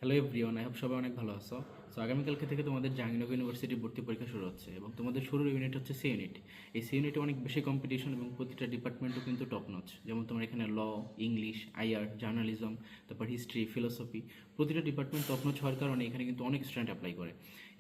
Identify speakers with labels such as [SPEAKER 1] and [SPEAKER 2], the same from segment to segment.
[SPEAKER 1] Hello everyone, I hope সবাই অনেক ভালো আছো। সো আগামীকালকে থেকে তোমাদের জাহাঙ্গীরনগর ইউনিভার্সিটির ভর্তি পরীক্ষা শুরু হচ্ছে এবং তোমাদের শুরুর ইউনিট হচ্ছে সি ইউনিট। এই সি ইউনিটে অনেক বেশি কম্পিটিশন এবং প্রতিটা ডিপার্টমেন্টও কিন্তু টপ নচ। যেমন তোমার এখানে ল, ইংলিশ, আইআর, জার্নালিজম, তারপর হিস্ট্রি, ফিলোসফি, প্রতিটা ডিপার্টমেন্ট টপ নচ হওয়ার কারণে এখানে কিন্তু অনেক স্টুডেন্ট অ্যাপ্লাই করে।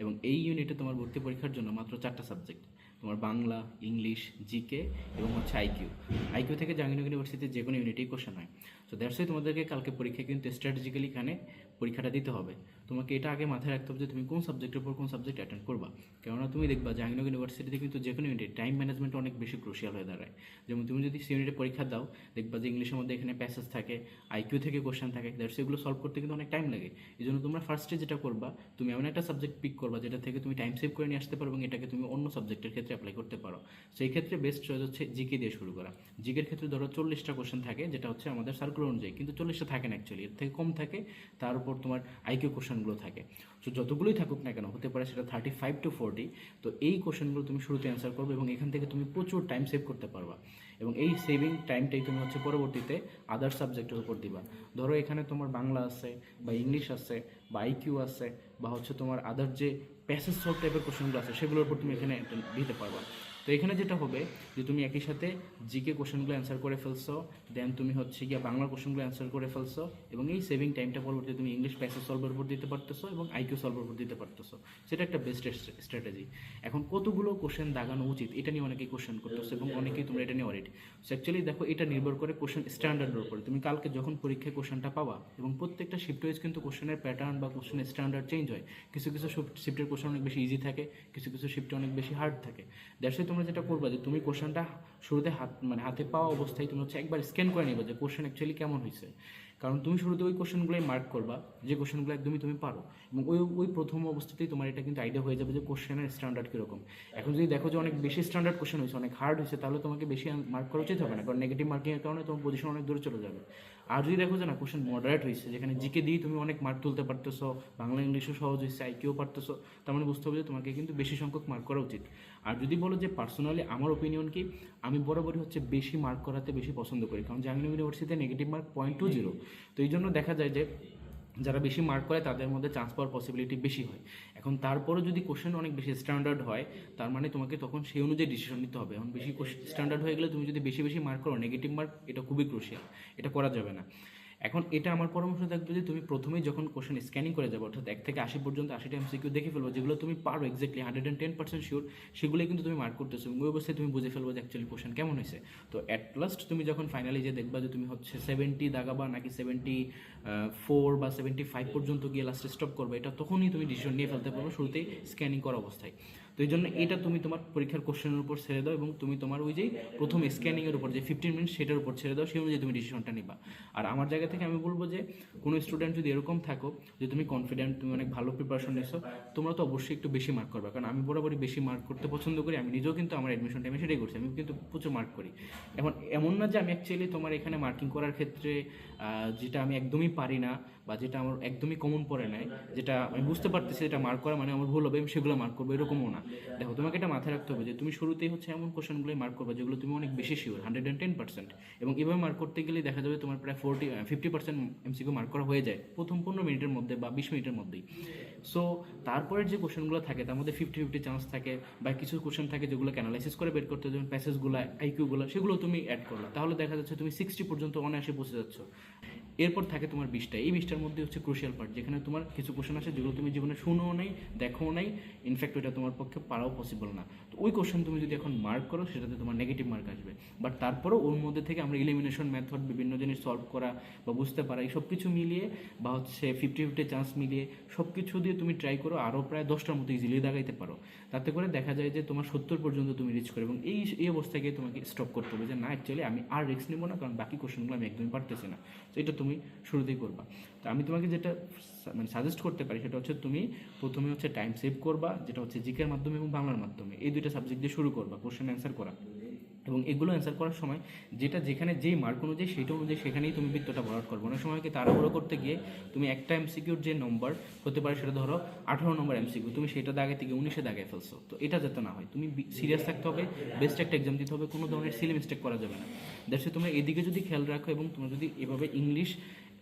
[SPEAKER 1] এবং এই ইউনিটে তোমার ভর্তি পরীক্ষার জন্য মাত্র 4টা সাবজেক্ট, তোমার বাংলা, ইংলিশ, জিকে এবং হচ্ছে আইকিউ। আইকিউ থেকে জাহাঙ্গীরনগর ইউনিভার্সিটির যে কোনো ইউনিটেই কোশ্চেন হয়। সো দ্যাটস ওয়াই তোমাদেরকে কালকে পরীক্ষা কিন্তু স্ট্র্যাটেজিক্যালি এখানে পরীক্ষাটা দিতে হবে। তোমাকে এটা আগে মাথায় রাখতে হবে যে তুমি কোন সাবজেক্টের উপর কোন সাবজেক্ট অ্যাটেন্ড করবা। কেননা তুমি দেখবা জাহাঙ্গীরনগর ইউনিভার্সিটিতে কিন্তু যে কোনো ইউনিটে টাইম ম্যানেজমেন্ট অনেক বেশি ক্রুশিয়াল হয়ে দাঁড়ায়। যেমন তুমি যদি সি ইউনিটে পরীক্ষা দাও, দেখবা যে ইংলিশের মধ্যে এখানে প্যাসেজ থাকে, আইকিউ থেকে কোশ্চেন থাকে, দ্যাটস এগুলো সলভ করতে কিন্তু অনেক টাইম লাগে। এই জন্য তোমরা ফার্স্টে যেটা করবা, তুমি এমন একটা সাবজেক্ট পিক করবা যেটা থেকে তুমি টাইম সেভ করে নিয়ে আসতে পারো এবং এটাকে তুমি অন্য সাবজেক্টের ক্ষেত্রে অ্যাপ্লাই করতে পারো। সেই ক্ষেত্রে বেস্ট চয়েস হচ্ছে জিকে দিয়ে শুরু করা। জিকের ক্ষেত্রে ধরো 40টা কোশ্চেন থাকে, যেটা হচ্ছে আমাদের সার্কুলার অনুযায়ী, কিন্তু 40টা থাকে না অ্যাকচুয়ালি, এর থেকে কম থাকে। তার উপর তোমার আইকিউ কোশ্চেনগুলো থাকে। সো যতগুলোই থাকুক না কেন, হতে পারে সেটা 35 to 40। তো এই কোশ্চেনগুলো তুমি শুরুতে অ্যান্সার করবে এবং এখান থেকে তুমি প্রচুর টাইম সেভ করতে পারবা। এবং এই সেভিং টাইমটাই তুমি হচ্ছে পরবর্তীতে আদার সাবজেক্টের উপর দিবা। ধরো এখানে তোমার বাংলা আছে বা ইংলিশ আছে বা আইকিউ আছে বা হচ্ছে তোমার আদার যে প্যাসেজ সলভ টাইপের কোশ্চেনগুলো আছে সেগুলোর উপর তুমি এখানে দিতে পারবা। তো এখানে যেটা হবে যে তুমি একই সাথে জিকে কোশ্চেনগুলো অ্যান্সার করে ফেলছো, দেন তুমি হচ্ছে গিয়ে বাংলা কোশ্চেনগুলো অ্যান্সার করে ফেলছো, এবং এই সেভিং টাইমটা পরবর্তীতে তুমি ইংলিশ প্যাসেজ সলভের উপর দিতে পারতেছো এবং আইকিউ সলভের উপর দিতে পারতেছো। সেটা একটা বেস্ট স্ট্র্যাটেজি। এখন কতগুলো কোশ্চেন দাগানো উচিত এটা নিয়ে অনেকেই কোশ্চেন করতেছো এবং অনেকেই তোমরা এটা নিয়ে অরিড। সো অ্যাকচুয়ালি দেখো, এটা নির্ভর করে কোশ্চেন স্ট্যান্ডার্ডের উপরে। তুমি কালকে যখন পরীক্ষায় কোশ্চেনটা পাবা, এবং প্রত্যেকটা শিফট ওয়াইজ কিন্তু কোশ্চেনের প্যাটার্ন বা কোশ্চেনের স্ট্যান্ডার্ড চেঞ্জ হয়। কিছু কিছু শিফটের কোশ্চেন অনেক বেশি ইজি থাকে, কিছু কিছু শিফটে অনেক বেশি হার্ড থাকে। দ্যাটস ওয়াই তোমরা যেটা করবা যে তুমি কোশ্চেনটা শুরুতে হাতে পাওয়া অবস্থায় তুমি হচ্ছে একবার স্ক্যান করে নিবা যে কোশ্চেন অ্যাকচুয়ালি কেমন হয়েছে। কারণ তুমি শুরুতে ওই কোশ্চেনগুলোই মার্ক করবা যে কোশ্চেনগুলো একদমই তুমি পারো, এবং ওই ওই প্রথম অবস্থাতেই তোমার এটা কিন্তু আইডিয়া হয়ে যাবে যে কোশ্চেনের স্ট্যান্ডার্ড কীরকম। এখন যদি দেখো যে অনেক বেশি স্ট্যান্ডার্ড কোশ্চেন হয়েছে, অনেক হার্ড হয়েছে, তাহলে তোমাকে বেশি মার্ক করা উচিত হবে না, কারণ নেগেটিভ মার্কিংয়ের কারণে তোমার পজিশন অনেক দূরে চলে যাবে। আর যদি দেখো যে না, কোশ্চেন মডারেট হয়েছে, যেখানে জিকে দিয়ে তুমি অনেক মার্ক তুলতে পারতেছো, বাংলা ইংলিশও সহজ হয়েছে, আইকিউ পারতেছো, তার মানে বুঝতে হবে যে তোমাকে কিন্তু বেশি সংখ্যক মার্ক করা উচিত। আর যদি বলো যে পার্সোনালি আমার ওপিনিয়ন কি, আমি বরাবরই হচ্ছে বেশি মার্ক করাতে বেশি পছন্দ করি, কারণ জাহাঙ্গীরনগর ইউনিভার্সিটিতে নেগেটিভ মার্ক 0.20। তো এই জন্য দেখা যায় যে যারা বেশি মার্ক করে তাদের মধ্যে চান্স পাওয়ার পসিবিলিটি বেশি হয়। এখন তারপরে যদি কোশ্চেন অনেক বেশি স্ট্যান্ডার্ড হয়, তার মানে তোমাকে তখন সেই অনুযায়ী ডিসিশন নিতে হবে। এখন বেশি স্ট্যান্ডার্ড হয়ে গেলে তুমি যদি বেশি বেশি মার্ক করো, নেগেটিভ মার্ক, এটা খুবই ক্রুশিয়াল, এটা করা যাবে না। এখন এটা আমার পরামর্শ থাকবে যে তুমি প্রথমেই যখন কোশ্চেন স্ক্যানিং করে যাবো, অর্থাৎ 1 থেকে 80 পর্যন্ত 80টা এমসিকিউ দেখে ফেলবো, যেগুলো তুমি পারো এক্স্যাক্টলি 110% শিওর, সেগুলোই কিন্তু তুমি মার্ক করতেছো, এবং ওই অবস্থায় তুমি বুঝে ফেলবো যে অ্যাকচুয়ালি কোশ্চেন কেমন হয়েছে। তো অ্যাট লাস্ট তুমি যখন ফাইনালি যে দেখবা যে তুমি হচ্ছে 70 দাগাবা নাকি 74 বা 75 পর্যন্ত গিয়ে লাস্টে স্টপ করবে, এটা তখনই তুমি ডিসিশন নিয়ে ফেলতে পারবো শুরুতেই স্ক্যানিং করা অবস্থায়। তো এই জন্য এটা তুমি তোমার পরীক্ষার কোশ্চেনের উপর ছেড়ে দাও, এবং তুমি তোমার ওই যে প্রথম স্ক্যানিংয়ের উপর যে 15 মিনিট সেটার উপর ছেড়ে দাও, সেই অনুযায়ী তুমি ডিসিশনটা নিবা। আর আমার জায়গা থেকে আমি বলবো যে কোনো স্টুডেন্ট যদি এরকম থাকো যে তুমি কনফিডেন্ট, তুমি অনেক ভালো প্রিপারেশন নিছো, তোমরা তো অবশ্যই একটু বেশি মার্ক করবে, কারণ আমি বরাবরই বেশি মার্ক করতে পছন্দ করি। আমি নিজেও কিন্তু আমার অ্যাডমিশন টাইমে সেটাই করছি, আমি কিন্তু প্রচুর মার্ক করি। এখন এমন না যে আমি অ্যাকচুয়ালি তোমার এখানে মার্কিং করার ক্ষেত্রে যেটা আমি একদমই পারি না বা যেটা আমার একদমই কমন পড়ে নাই, যেটা আমি বুঝতে পারতেছি যেটা মার্ক করা মানে আমার ভুল হবে, আমি সেগুলো মার্ক করবো, এরকমও না। দেখো, তোমাকে এটা মাথায় রাখতে হবে যে তুমি শুরুতেই হচ্ছে এমন কোশ্চেনগুলোই মার্ক করবে যেগুলো তুমি অনেক বেশি শিওর, 110%। এবং এভাবে মার্ক করতে গেলে দেখা যাবে তোমার প্রায় 50% এমসিকিউ মার্ক করা হয়ে যায় প্রথম 15 মিনিটের মধ্যে বা 20 মিনিটের মধ্যেই। সো তারপরের যে কোশ্চেনগুলো থাকে তার মধ্যে 50-50 চান্স থাকে, বা কিছু কোশ্চেন থাকে যেগুলোকে অ্যানালাইসিস করে বের করতে, যেমন প্যাসেজগুলো, আইকিউগুলো, সেগুলো তুমি অ্যাড করলা, তাহলে দেখা যাচ্ছে তুমি 60 পর্যন্ত অনায়াসে পৌঁছে যাচ্ছ। এরপর থাকে তোমার 20টা। এই 20টার মধ্যে হচ্ছে ক্রুশিয়াল পার্ট, যেখানে তোমার কিছু কোশ্চেন আছে যেগুলো তুমি জীবনে শুনেও নাই, দেখোও নাই, ইনফ্যাক্ট ওইটা তোমার পক্ষে পারাও পসিবল না। তো ওই কোশ্চেন তুমি যদি এখন মার্ক করো, সেটাতে তোমার নেগেটিভ মার্ক আসবে। বাট তারপরেও ওর মধ্যে থেকে আমরা ইলিমিনেশন মেথড, বিভিন্ন জিনিস সলভ করা বা বুঝতে পারা, এই সব কিছু মিলিয়ে বা হচ্ছে 50-50 চান্স মিলিয়ে সব কিছু দিয়ে তুমি ট্রাই করো, আরও প্রায় 10টার মতো ইজিলি দাগাইতে পারো। তাতে করে দেখা যায় যে তোমার 70 পর্যন্ত তুমি রিচ করো, এবং এই অবস্থায় গিয়ে তোমাকে স্টপ করতে হবে যে না, অ্যাকচুয়ালি আমি আর রিস্ক নেবো না, কারণ বাকি কোশ্চেনগুলো আমি একদমই পারতেছি না। তো এটা তুমি শুরুতেই করবা। তো আমি তোমাকে যেটা মানে সাজেস্ট করতে পারি সেটা হচ্ছে তুমি প্রথমে হচ্ছে টাইম সেভ করবা, যেটা হচ্ছে জিকের মাধ্যমে এবং বাংলার মাধ্যমে, এই দুইটা সাবজেক্ট দিয়ে শুরু করবা কোশ্চেন অ্যান্সার করা। এবং এগুলো অ্যান্সার করার সময় যেটা যেখানে যেই মার্ক অনুযায়ী সেটা অনুযায়ী সেখানেই তুমি বৃত্তটা ভরাট করবো। অনেক সময় কি তাড়াহুড়ো করতে গিয়ে তুমি একটা এমসিকিউর যে নম্বর হতে পারে, সেটা ধরো 18 নম্বর এমসিকিউ, তুমি সেটা দাগে থেকে 19-এ দাগায় ফেলছো। তো এটা যাতে না হয়, তুমি সিরিয়াস থাকতে হবে, বেস্ট একটা এক্সাম দিতে হবে, কোনো ধরনের সিলি মিস্টেক করা যাবে না। দ্যাটস তুমি এদিকে যদি খেয়াল রাখো এবং তোমরা যদি এভাবে ইংলিশ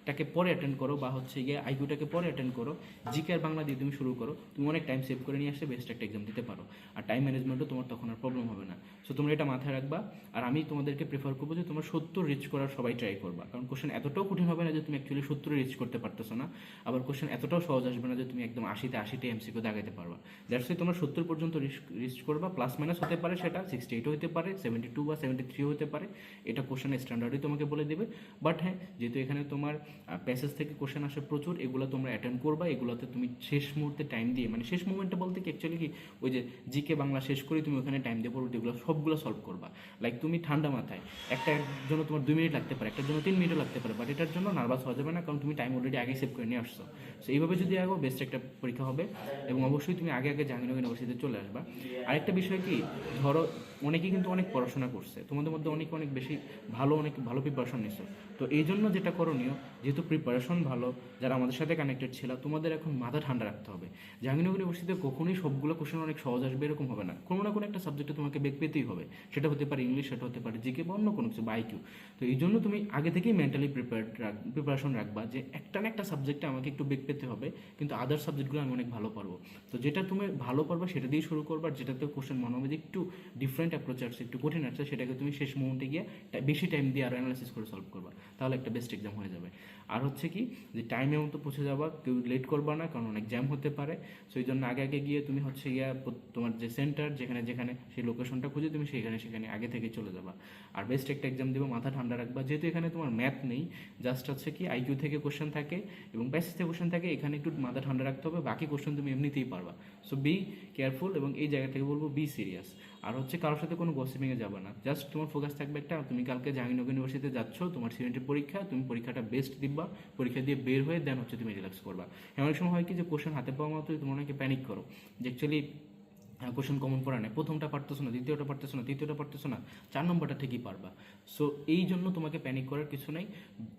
[SPEAKER 1] টাকে পরে অ্যাটেন্ড করো বা হচ্ছে গিয়ে আইকিউটাকে পরে অ্যাটেন্ড করো, জিকে আর বাংলা দিয়ে তুমি শুরু করো, তুমি অনেক টাইম সেভ করে নিয়ে আসলে বেস্ট একটা এক্সাম দিতে পারো। আর টাইম ম্যানেজমেন্টও তোমার তখন আর প্রবলেম হবে না। সো তোমরা এটা মাথায় রাখবা। আর আমি তোমাদেরকে প্রেফার করবো যে তোমরা 70 রিচ করার সবাই ট্রাই করবা, কারণ কোশ্চেন এতটাও কঠিন হবে না যে তুমি অ্যাকচুয়ালি 70 রিচ করতে পারতেছো না, আবার কোশ্চেন এতটাও সহজ আসবে না যে তুমি একদম 80তে এমসিকিউ দাগাইতে পারবা। দ্যাটস ওয়াই তোমরা 70 পর্যন্ত রিচ করবা, প্লাস মাইনাস হতে পারে, সেটা 68 হতে পারে, 72 বা 73 হতে পারে, এটা কোশ্চেনের স্ট্যান্ডার্ডই তোমাকে বলে দেবে। বাট হ্যাঁ, যেহেতু এখানে তোমার প্যাসেজ থেকে কোশ্চেন আসে প্রচুর, এগুলো তোমরা অ্যাটেন্ড করবা, এগুলোতে তুমি শেষ মুহূর্তে টাইম দিয়ে, মানে শেষ মুভমেন্টটা বলতে কি অ্যাকচুয়ালি কি ওই যে জিকে বাংলা শেষ করে তুমি ওখানে টাইম দিয়ে পড়বে, এগুলো সবগুলো সলভ করবা। লাইক তুমি ঠান্ডা মাথায়, একটার জন্য তোমার 2 মিনিট লাগতে পারে, একটার জন্য 3 মিনিটও লাগতে পারে, বাট এটার জন্য নার্ভাস হওয়া যাবে না, কারণ তুমি টাইম অলরেডি আগে সেভ করে নিয়ে আসছো। সো এইভাবে যদি আগো বেস্ট একটা পরীক্ষা হবে, এবং অবশ্যই তুমি আগে আগে জাহাঙ্গীরনগর ইউনিভার্সিটিতে চলে আসবা। আরেকটা বিষয় কি, ধরো অনেকেই কিন্তু অনেক পড়াশোনা করছে, তোমাদের মধ্যে অনেক অনেক বেশি অনেক ভালো প্রিপারেশন নিছো। তো এই জন্য যেটা করণীয়, যেহেতু প্রিপারেশন ভালো, যারা আমাদের সাথে কানেক্টেড ছিল, তোমাদের এখন মাথা ঠান্ডা রাখতে হবে। জাহাঙ্গীরনগর ইউনিভার্সিটিতে কখনোই সবগুলো কোশ্চেন অনেক সহজ আসবে এরকম হবে না, কোনো না কোনো একটা সাবজেক্টে তোমাকে বেগ পেতেই হবে। সেটা হতে পারে ইংলিশ, সেটা হতে পারে জিকে বা অন্য কোনো কিছু বা আইকিউ। তো এই জন্য তুমি আগে থেকেই মেন্টালি প্রিপারেশন রাখবা যে একটা না একটা সাবজেক্টে আমাকে একটু বেগ পেতে হবে, কিন্তু আদার সাবজেক্টগুলো আমি অনেক ভালো পারবো। তো যেটা তুমি ভালো পারবা সেটা দিয়ে শুরু করবা, আর যেটাতে কোশ্চেন মনে হবে যে একটু ডিফারেন্ট অ্যাপ্রোচ আসছে, একটু কঠিন আসছে, সেটাকে তুমি শেষ মুহূর্তে গিয়ে বেশি টাইম দিয়ে আরও অ্যানালাইসিস করে সলভ করবা, তাহলে একটা বেস্ট এক্সাম হয়ে যাবে। আর হচ্ছে কি যে টাইমে মতো পৌঁছে যাবা, কেউ লেট করবা না, কারণ অনেক জ্যাম হতে পারে। সো এই জন্য আগে আগে গিয়ে তুমি হচ্ছে গিয়া তোমার যে সেন্টার যেখানে যেখানে সেই লোকেশনটা খুঁজে তুমি সেখানে আগে থেকে চলে যাবা। আর বেস্ট একটা এক্সাম দেবো, মাথা ঠান্ডা রাখবা, যেহেতু এখানে তোমার ম্যাথ নেই, জাস্ট হচ্ছে কি আইকিউ থেকে কোশ্চেন থাকে এবং প্যাসেজ থেকে কোশ্চেন থাকে, এখানে একটু মাথা ঠান্ডা রাখতে হবে, বাকি কোশ্চেন তুমি এমনিতেই পারবা। সো বি কেয়ারফুল, এবং এই জায়গা থেকে বলবো বি সিরিয়াস। আর হচ্ছে কারোর সাথে কোনো গসিপিংয়ে যাবে না, জাস্ট তোমার ফোকাস থাকবে একটা, তুমি কালকে জাহাঙ্গীরনগর ইউনিভার্সিটিতে যাচ্ছ, তোমার সিনিয়রিটি পরীক্ষা, তুমি পরীক্ষাটা বেস্ট দিবা, পরীক্ষা দিয়ে বের হয়ে দেন হচ্ছে তুমি রিল্যাক্স করবা। অনেক সময় হয় কি যে কোশ্চেন হাতে পাওয়া মাত্রই তুমি অনেকে প্যানিক করো, যে অ্যাকচুয়ালি কোশ্চেন কমন পড়া নেই, প্রথমটা পারতেছো না, দ্বিতীয়টা পারতেছো না, তৃতীয়টা পারতেছো না, 4 নম্বরটা ঠিকই পারবা। সো এই জন্য তোমাকে প্যানিক করার কিছু নেই।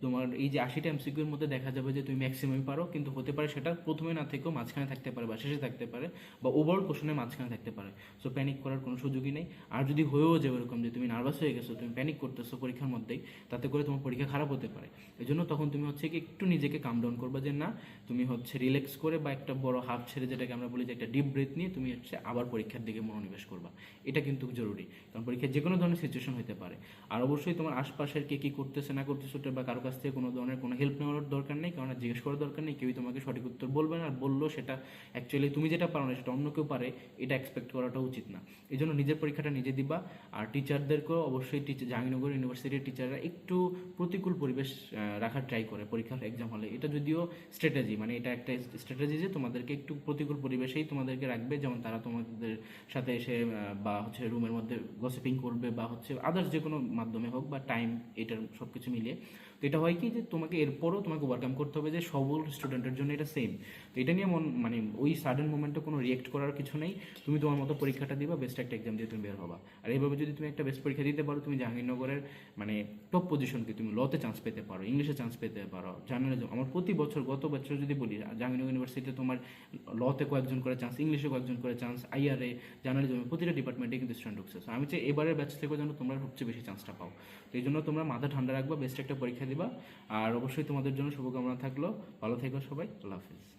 [SPEAKER 1] তোমার এই যে 80টা এমসিকিউর মধ্যে দেখা যাবে যে তুমি ম্যাক্সিমাম পারো, কিন্তু হতে পারে সেটা প্রথমে না থেকেও মাঝখানে থাকতে পারে বা শেষে থাকতে পারে বা ওভারঅল কোশ্চেনের মাঝখানে থাকতে পারে। সো প্যানিক করার কোনো সুযোগই নেই। আর যদি হয়েও যায় এরকম যে তুমি নার্ভাস হয়ে গেছো, তুমি প্যানিক করতেছো পরীক্ষার মধ্যেই, তাতে করে তোমার পরীক্ষা খারাপ হতে পারে। এই জন্য তখন তুমি হচ্ছে কি একটু নিজেকে কাম ডাউন করবা, যে না তুমি হচ্ছে রিল্যাক্স করে বা একটা বড় হাফ ছেড়ে, যেটাকে আমরা বলি যে একটা ডিপ ব্রেথ নিয়ে তুমি হচ্ছে আবার পরীক্ষার দিকে মনোনিবেশ করবা। এটা কিন্তু জরুরি, কারণ পরীক্ষায় যে কোনো ধরনের সিচুয়েশন হতে পারে। আর অবশ্যই তোমার আশপাশের কে কী করতেছে না করতেছে ওটা বা কারো কাছ থেকে কোনো ধরনের কোনো হেল্প নেওয়ার দরকার নেই, কারণ জিজ্ঞেস করার দরকার নেই, কেউই তোমাকে সঠিক উত্তর বলবে না, আর বললেও সেটা অ্যাকচুয়ালি তুমি যেটা পারো না সেটা অন্য কেউ পারে, এটা এক্সপেক্ট করাটা উচিত না। এই জন্য নিজের পরীক্ষাটা নিজে দিবা। আর টিচারদেরকেও অবশ্যই জাহাঙ্গীরনগর ইউনিভার্সিটির টিচাররা একটু প্রতিকূল পরিবেশ রাখার ট্রাই করে পরীক্ষার এক্সাম হলে। এটা যদিও স্ট্র্যাটেজি, মানে এটা একটা স্ট্র্যাটেজি যে তোমাদেরকে একটু প্রতিকূল পরিবেশেই তোমাদেরকে রাখবে, যেমন তারা তোমাদের সাথে এসে বা হচ্ছে রুমের মধ্যে গসিপিং করবে বা হচ্ছে আদার্স যে কোনো মাধ্যমে হোক বা টাইম, এটার সব কিছু মিলিয়ে। তো এটা হয় কি যে তোমাকে এরপরও তোমাকে ওভারকাম করতে হবে যে সকল স্টুডেন্টের জন্য এটা সেম। তো এটা নিয়ে মানে ওই সাডেন মোমেন্টে কোনো রিয়েক্ট করার কিছু নেই, তুমি তোমার মতো পরীক্ষাটা দিবা, বেস্ট একটা এক্সাম দিয়ে তুমি বের হবা। আর এইভাবে যদি তুমি একটা বেস্ট পরীক্ষা দিতে পারো, তুমি জাহাঙ্গীরনগরের মানে টপ পজিশনকে তুমি লতে চান্স পেতে পারো, ইংলিশে চান্স পেতে পারো। জার্নালিজম, আমার প্রতি বছর গত বছর যদি বলি, জাহাঙ্গীরনগর ইউনিভার্সিটিতে তোমার লতে কয়েকজন করে চান্স, ইংলিশে কয়েকজন করে চান্স, আইআরএ, জার্নালিজমে প্রতিটা ডিপার্টমেন্টে কিন্তু স্টুডেন্ট ঢুকছে। সো আমি চাই এবারের ব্যাচ থেকে যেন তোমরা সবচেয়ে বেশি চান্সটা পাও। তো এই জন্য তোমরা মাথা ঠান্ডা রাখবা, বেস্ট একটা পরীক্ষা দিবা। আর অবশ্যই তোমাদের জন্য শুভকামনা থাকলো, ভালো থেকো সবাই, আল্লাহ হাফিজ।